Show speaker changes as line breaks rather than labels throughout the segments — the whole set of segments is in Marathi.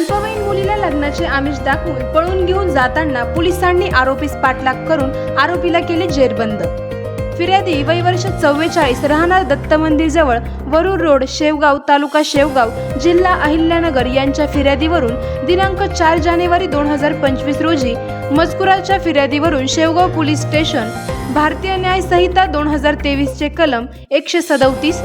अल्पवयीन मुलीला लग्नाचे आमिष दाखवून पळून घेऊन जाताना पोलिसांनी आरोपीस पाठलाग करून आरोपीला केले जेरबंद। फिर्यादी वय वर्ष 44 राहणार दत्त मंदिर जवळ वरुड रोड शेवगाव तालुका शेवगाव जिल्हा अहिल्यानगर यांच्या फिर्यादीवरून दिनांक 4 जानेवारी 2025 रोजी मजकुराच्या फिर्यादीवरून शेवगाव पोलीस स्टेशन भारतीय न्याय संहिता 2023 चे कलम 137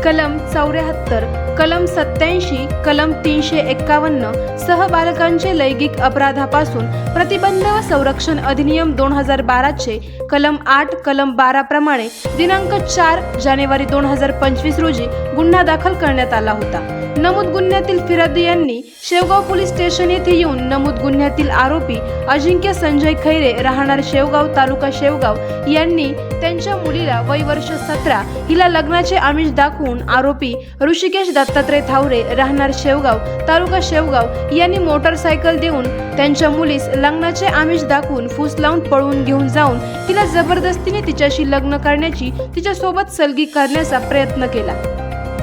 कलम 74 कलम 87 कलम 351 सह बालकांचे लैंगिक अपराधापासून प्रतिबंध व संरक्षण अधिनियम 2012 चे कलम 8 कलम 12 प्रमाणे दिनांक 4 जानेवारी 2025 रोजी गुन्हा दाखल करण्यात आला होता। नमूद गुन्ह्यातील फिर्यादी यांनी शेवगाव पोलीस स्टेशन येथे येऊन नमूद गुन्ह्यातील आरोपी अजिंक्य संजय खैरे राहणार शेवगाव तालुका शेवगाव यांनी त्यांच्या मुलीला वय वर्ष 17 हिला लग्नाचे आमिष दाखवून आरोपी ऋषिकेश दत्तात्रय थावरे राहणार शेवगाव तालुका शेवगाव यांनी मोटरसायकल देऊन त्यांच्या मुलीस लग्नाचे आमिष दाखवून फूस लावून पळवून घेऊन जाऊन तिला जबरदस्तीने तिच्याशी लग्न करण्याची तिच्यासोबत सलगी करण्याचा प्रयत्न केला।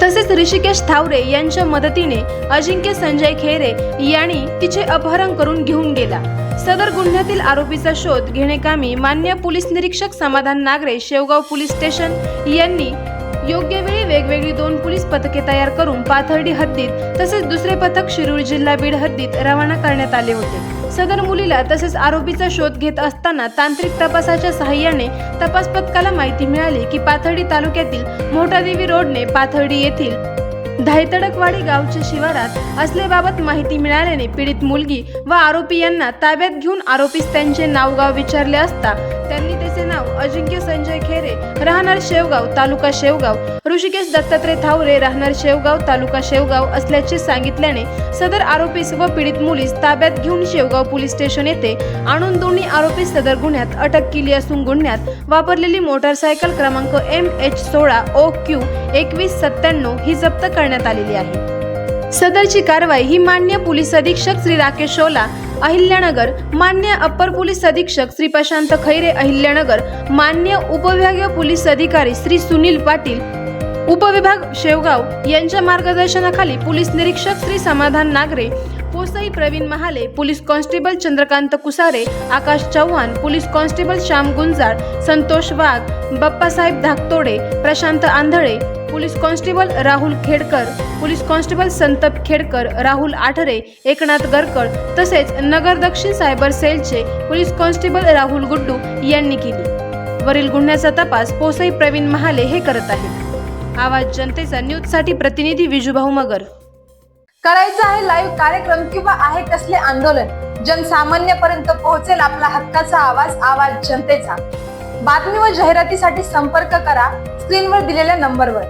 तसेच ऋषिकेश थावरे यांच्या मदतीने अजिंक्य संजय खैरे यांनी तिचे अपहरण करून घेऊन गेला। सदर गुन्ह्यातील आरोपीचा शोध घेण्याकामी मान्य पोलीस निरीक्षक समाधान नागरे शेवगाव पोलीस स्टेशन यांनी योग्य वेळी वेगवेगळी 2 पोलीस पथके तयार करून पाथर्डी हद्दीत तसेच दुसरे पथक शिरूर जिल्हा बीड हद्दीत रवाना करण्यात आले होते। सदर मुलीला तसेच आरोपीचा शोध घेत असताना तांत्रिक तपासाच्या सहाय्याने तपास पथकाला माहिती मिळाली की पाथर्डी तालुक्यातील मोठादेवी रोडने पाथर्डी येथील धायतडकवाडी गावच्या शिवारात असल्याबाबत माहिती मिळाल्याने पीडित मुलगी व आरोपी यांना ताब्यात घेऊन आरोपीस त्यांचे नाव गाव विचारले असता त्यांनी त्याचे नाव अजिंक्य संजय खैरे राहणार शेवगाव तालुका शेवगाव ऋषिकेश दत्तात्रय थावरे राहणार शेवगाव तालुका शेवगाव असल्याचे सांगितल्याने सदर आरोपीस व पीडित मुलीस ताब्यात घेऊन शेवगाव पोलीस स्टेशन येथे आणून दोन्ही आरोपीस सदर गुन्ह्यात अटक केली असून गुन्ह्यात वापरलेली मोटारसायकल क्रमांक MH16 OQ 2197 ही जप्त करण्यात आलेली आहे। सदरची कारवाई ही मान्य पोलीस अधीक्षक श्री राकेश ओला अहिल्यानगर, मान्य अप्पर पोलीस अधीक्षक श्री प्रशांत खैरे अहिल्यानगर, मान्य उपविभागीय पोलीस अधिकारी श्री सुनील पाटील उपविभाग शेवगाव यांच्या मार्गदर्शनाखाली पोलीस निरीक्षक श्री समाधान नागरे, पोसई Pravin Mahale, police constable Chandrakant Kusare, Akash Chavan, police constable Shyam Gunjal, Santosh Wagh, Bappasaheb Dhaktode, Prashant Andhale, police constable Rahul Khedkar, police constable Santap Khedkar, Rahul Athare, Eknath Garkad तसेच नगर दक्षिण सायबर सेलचे पोलीस कॉन्स्टेबल राहुल गुड्डू यांनी केली। वरील गुन्ह्याचा तपास पोसई प्रवीण महाले हे करत आहेत। आवाज जनतेचा न्यूजसाठी प्रतिनिधी विजूभाऊ मगर।
करायचा आहे लाईव्ह कार्यक्रम किंवा आहे कसले आंदोलन जनसामान्यपर्यंत पोहोचेल आपला हक्काचा आवाज जनतेचा। बातमी व जाहिरातीसाठी संपर्क करा स्क्रीनवर दिलेल्या नंबरवर।